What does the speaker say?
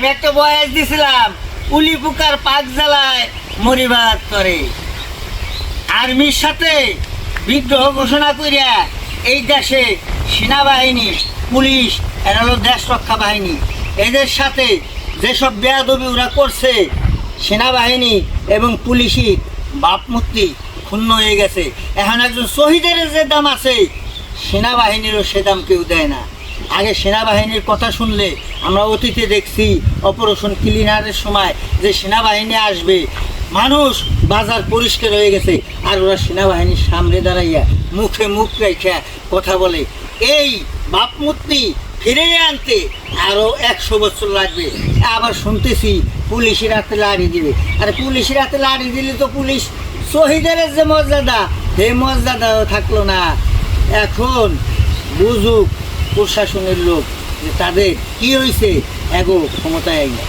আমি একটা বয়স দিছিলাম, উলি পোকার পাক জ্বালায় মরিবাদ করে। আর্মির সাথে বিদ্রোহ ঘোষণা করিয়া এই দেশে সেনাবাহিনী, পুলিশ, এরা হলো দেশ রক্ষা বাহিনী, এদের সাথে যেসব বেয়াদবি ওরা করছে, সেনাবাহিনী এবং পুলিশই ভাবমূর্তি ক্ষুণ্ণ হয়ে গেছে। এখন একজন শহীদের যে দাম আছে, সেনাবাহিনীরও সে দাম কেউ দেয় না। আগে সেনাবাহিনীর কথা শুনলে আমরা অতীতে দেখছি অপারেশন ক্লিনারের সময় যে সেনাবাহিনী আসবে, মানুষ বাজার পরিষ্কার হয়ে গেছে, আর ওরা সেনাবাহিনীর সামনে দাঁড়াইয়া মুখে মুখ রেখে কথা বলে। এই ভাবমূর্তি ফিরিয়ে আনতে আরও 100 বছর লাগবে। আবার শুনতেছি পুলিশের হাতে লাড়ি দিবে। আর পুলিশের হাতে লাড়ি দিলে তো পুলিশ শহীদের যে মর্যাদা, সেই মর্যাদাও থাকলো না। এখন বুঝুক প্রশাসনের লোক যে তাদের কি হয়েছে, এগো ক্ষমতায় আইনা।